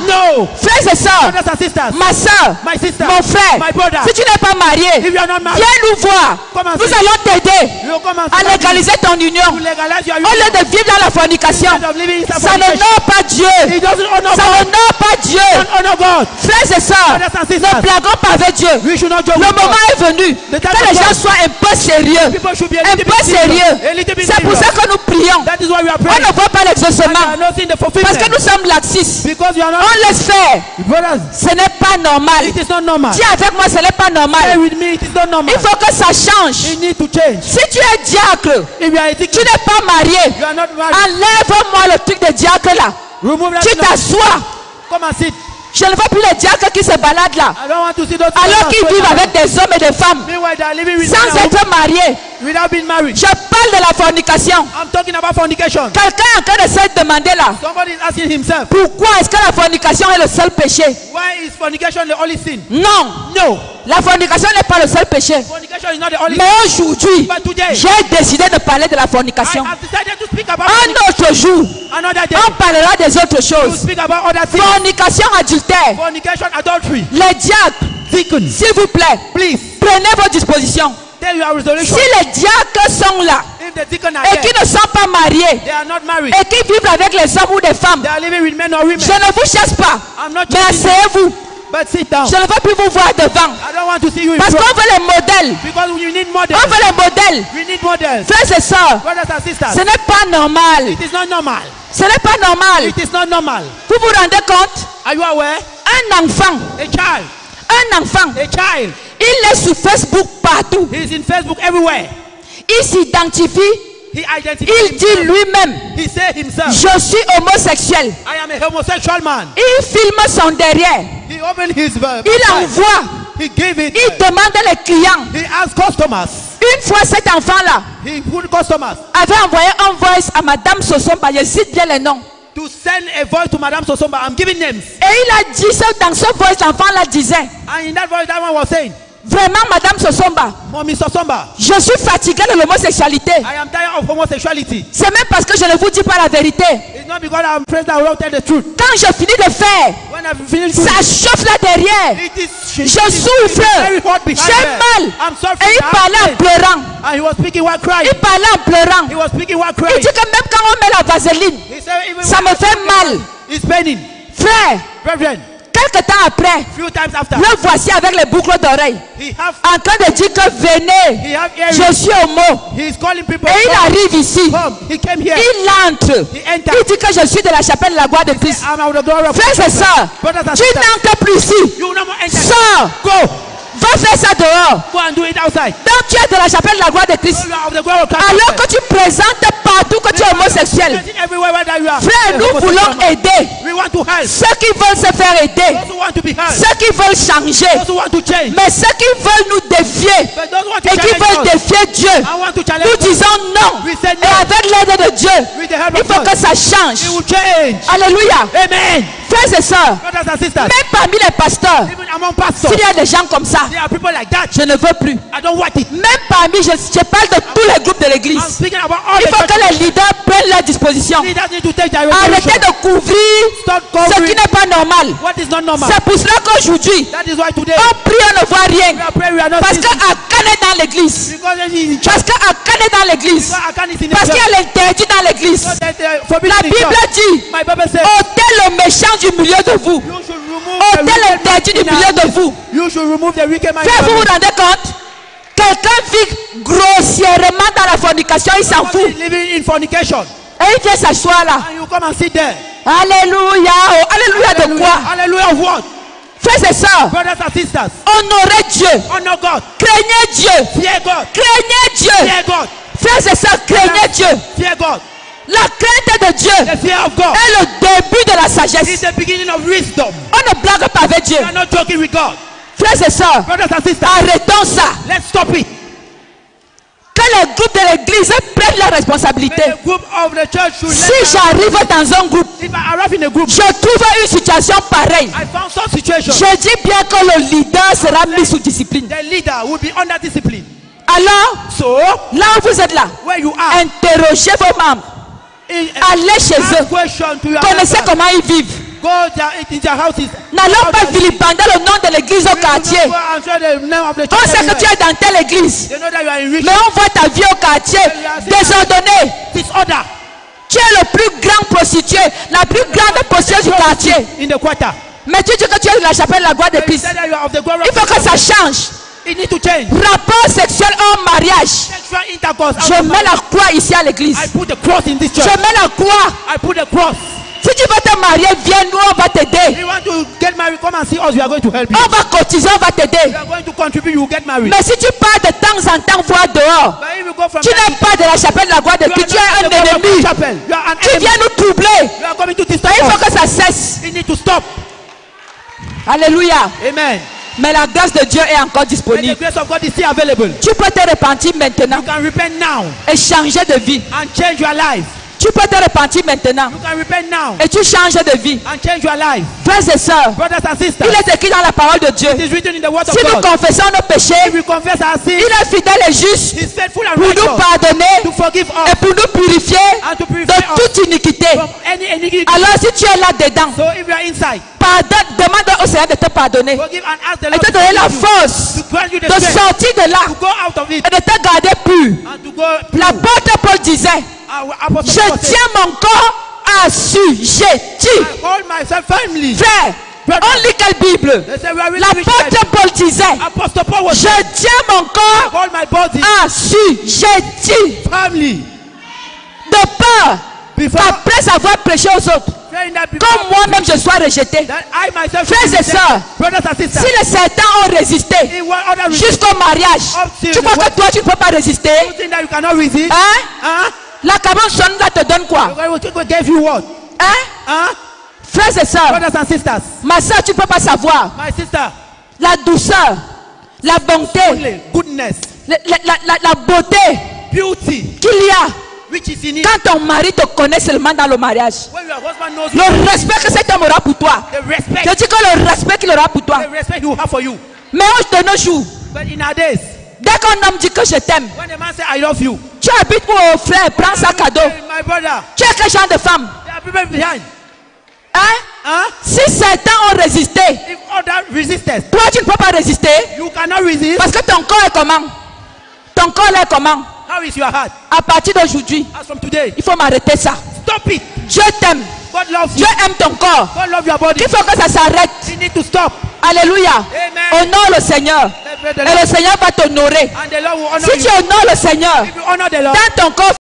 No. Frères et sœurs, Brothers and sisters. ma soeur, My sister. mon frère, My brother. si tu n'es pas marié, If you are not married, viens nous voir. come and Nous see. allons t'aider You come and à see. légaliser ton union. To legalize your Au lieu union. de vivre dans la fornication, Instead of living in ça ne fornication. honore pas Dieu. It doesn't honor Ça God. n'honore pas Dieu. It doesn't honor God. Frères et sœurs, Brothers and ne sisters. blaguons pas avec Dieu. We should not joke Le with God. moment est venu The time que is les gens come. soient un peu sérieux. People should be a Un little peu bit serious. sérieux. A little bit C'est pour ça serious. que nous prions. That is why we are On praying. ne voit pas We l'exaucement. are not seeing the Parce fulfillment. que nous sommes laxistes. Because you are not. On laisse faire. Brothers, Ce n'est pas normal. it is not normal. Dis avec moi, ce n'est pas Stay normal. with me, it is not normal. Il faut que ça change. It needs to change. Si tu es diacre, If you are a tu deacon, n'es pas marié, you are not married. enlève-moi le truc de diacre là. Remove that. Tu t'assois. Come and sit. Je ne veux plus les diacres qui se baladent là. I don't want to see those. Alors qu'ils vivent avec des hommes et des femmes. Meanwhile, they are living with Sans être mariés. without being married. Je parle de la fornication. I'm talking about fornication. Quelqu'un est en train de se demander là. Somebody is asking himself, Pourquoi est-ce que la fornication est le seul péché? why is fornication the only sin? Non. No. La fornication n'est pas le seul péché. Fornication is not the only Mais sin. aujourd'hui, But today, j'ai décidé de parler de la I fornication. have decided to speak about Un autre jour, another day. on parlera des autres To choses. speak about other things. Fornication, adultère. Fornication, adultery. Les diacres, Deacons, s'il vous plaît, please, prenez vos dispositions. tell your Si resolution. les diacres sont là If the deacon are et there, qui ne sont pas mariés they are not married. et qui vivent avec les hommes ou des femmes, They are living with men or women. je ne vous chasse pas. I'm not Mais chasing you, asseyez-vous. but sit down. Je ne veux plus vous voir devant. I don't want to see you in Parce front. qu'on veut les modèles. Because you need On models. veut les modèles. We need models. Frères et sœurs, Brothers and sisters, ce n'est pas normal. it is not normal. Ce n'est pas normal. It is not normal. Vous vous rendez compte? Are you aware? Un enfant, A child, il est sur Facebook partout. he is in Facebook everywhere. Il s'identifie. He identifies Il dit himself. lui-même, He said himself, je suis homosexuel. I am a homosexual man. Il filme son derrière. He opened his Il envoie. He gave it. Il demande les clients. He asked customers. Une fois cet enfant-là He put customers avait envoyé un voice à Madame Sosomba. Je cite bien les noms. to send a voice to Madame Sosomba. I'm giving names. Et il a dit ça dans ce voice, l'enfant-là disait, And in that voice, that one was saying, vraiment Madame Sosomba, Mommy Sosomba, je suis fatigué de l'homosexualité. I am tired of homosexuality. C'est même parce que je ne vous dis pas la vérité. It's not because I'm afraid that I will tell the truth. Quand je finis de faire, When I've finished ça chauffe là derrière. it is Je it is souffre. very hot behind J'ai there. mal. I'm Et suffering. il parlait en pleurant. And he was speaking while crying. Il parlait en pleurant. He was speaking while Il crying. dit que même quand on met la vaseline, He said, even ça when me fait mal. it's paining. Frère, Brethren, quelque temps après, few times after, le voici avec les boucles d'oreilles, he have en train de dire que venez, have je earrings. suis homo. He is calling people. Et il arrive ici. Come. He came here. Il entre. He entered. Il dit que je suis de la chapelle de la gloire de Christ. I'm out of the door of Frères et sœurs, Brothers and tu sisters, n'entres plus ici. you no more enter. Sors. Go. Va faire ça dehors. Go and do it outside. Donc tu es de la chapelle de la gloire de Christ. You are of the glory of Christ. Alors que tu présentes partout que tu es homosexuel. Everywhere whether you are. Frère, nous voulons aider We want to help. ceux qui veulent se faire aider, Those who want to be helped. ceux qui veulent changer, Those who want to change. mais ceux qui veulent nous défier But those who want to et qui challenge veulent us. défier Dieu, I want to challenge nous us. disons non. We said Et no. avec l'aide de Dieu, With the help il of faut God. que ça change. It will change. Alléluia. Amen. Frères et sœurs, Brothers and sisters. même parmi les pasteurs, Even among pastors. s'il y a des gens comme ça, There are people like that. je ne veux plus. I don't want it. Même parmi, je parle de tous les groupes de I'm l'église. speaking about all Il the faut que churches. les leaders prennent leur disposition. Leaders need to take their Arrêtez resolution. de couvrir Stop ce qui covering n'est pas normal. what is not normal. C'est pour cela qu'aujourd'hui, That is why today on prie, on ne voit rien. we are praying, we are not Parce seeing. qu'Akan est dans l'église. Because he is in church. Parce qu'Akan est dans l'église. Because Akan is in the Parce qu'il y church. a l'interdit dans l'église. Because there's a forbidden La in Bible church. dit, My Bible says ôtez le méchant du milieu de vous. you should remove Ôtez the wicked l'interdit du man in milieu our de midst. vous. You should remove the wicked man in Frère, our vous vous midst. rendez compte? Quelqu'un vit grossièrement dans la fornication, il s'en fout. Somebody living in fornication. Et il vient s'asseoir là. And you come and sit there. Alléluia. Oh, alléluia de quoi? Hallelujah of what? Frères et sœurs, Brothers and sisters. honorez Dieu. Honor God. Craignez Dieu. Fear God. Craignez Dieu. Fear God. Frères et sœurs, craignez Dieu. Fear God. La crainte de Dieu The fear of God est le début de la is sagesse. the beginning of wisdom. On ne blague pas avec Dieu. You are not joking with God. Frères et sœurs, Brothers and sisters. arrêtons ça. Let's stop it. Que les groupes de l'église prennent leurs responsabilités. The group of the church should Si let j'arrive dans un groupe, if I arrive in a group, je trouve une situation pareille, I found some situation. je dis bien que le leader sera mis sous discipline. The leader will be under discipline. Alors, So, là où vous êtes là, where you are, interrogez vos membres. Allez chez eux. ask question to your Connaissez members. comment ils vivent. Go into their houses. N'allons pas vilipender le nom de l'église au quartier. Go and show the name of the On church sait que tu everywhere. es dans telle église. They know that you are in rich Mais on voit ta vie au quartier désordonnée. disorder Tu es le plus grand prostitué, la plus grande prostituée du quartier. in the quarter. Mais tu dis que tu es de la chapelle de la gloire You d'épices. say that you are of the glory Il faut que ça change. It needs to change. Rapport sexuel hors mariage. Sexual intercourse. Je mets la croix ici à l'église. I put the cross in this Je church. mets la croix. I put the cross. Si tu veux te marier, viens, nous on va t'aider. You want to get married? Come and see us. We are going to help you. On va cotiser, on va t'aider. We are going to contribute. You will get married. Mais si tu pars de temps en temps voir dehors, But if you go from tu n'es pas de la chapelle de la gloire d'épices, tu es un ennemi. You are an Tu enemy. viens nous troubler. You are coming to Il disturb faut us. que ça cesse. You need to stop. Alléluia. Amen. Mais la grâce de Dieu est encore And the disponible. grace of God is still available. Tu peux te repentir maintenant You can repent now et changer de vie. and change your life. Tu peux te repentir maintenant You can repent now et tu changes de vie. and change your life. Frères et sœurs, Brothers and il sisters, est écrit dans la parole de Dieu. it is written in the word of Si nous God. confessons nos péchés, If we confess our il sins, est fidèle et juste He is faithful and pour nous righteous pardonner to forgive et us pour nous purifier and to de purify us toute iniquité. from any iniquity. Alors si tu es là-dedans, So if you are inside, pardonne, demande au Seigneur de te pardonner forgive and ask the et Lord te to donner la forgive you, force to grant you the de strength sortir de là to go out of it et de te garder pur. and to go. L'apôtre Paul disait, Apostle je Paul said, tiens mon corps assujetti. I hold myself firmly. Frère, on lit quelle Bible? They say we are really rich L'apôtre men. Paul disait, Apostle Paul was je tiens mon I corps hold my body assujetti. firmly. De peur Before qu'après avoir prêché aux autres, saying that before comme moi-même je sois rejeté. that I myself Frères should be et sœurs, rejected. Brothers and Si sisters, les certains ont résisté in one other reason, jusqu'au mariage, tu crois que toi tu ne peux pas résister? you think that you cannot resist? Hein? Huh? La cabane sonne là te donne quoi? God gave you what? Hein? Huh? Frères et sœurs, Brothers and sisters, ma soeur, tu ne peux pas savoir my sister, la douceur, la bonté, only goodness, la beauté beauty, qu'il y a which is in it. quand ton mari te connaît seulement dans le mariage. When your husband knows you, Le respect que cet homme aura pour toi. the respect, Je dis que le respect qu'il aura pour toi. the respect he will have for you. Mais de nos jours, But in our days, dès qu'un homme dit que je t'aime, when a man say I love you, tu habites pour au frère, prends sa cadeau. hey, my brother, Tu es quel genre de femme? there are people behind. Hein? Huh? Si certains ont résisté, If other resistance, toi tu ne peux pas résister you cannot resist. parce que ton corps est comment? Ton corps est comment? How is your heart? À partir d'aujourd'hui, As from today, il faut m'arrêter ça. stop it. Dieu t'aime. God loves Dieu you. aime ton corps. God loves your body. Il faut que ça s'arrête. You need to stop. Alléluia. Amen. Honore le Seigneur. Let the Et Lord- le Seigneur va t'honorer. And the Lord will honor Si tu you. honores le Seigneur If you honor the Lord, dans ton corps,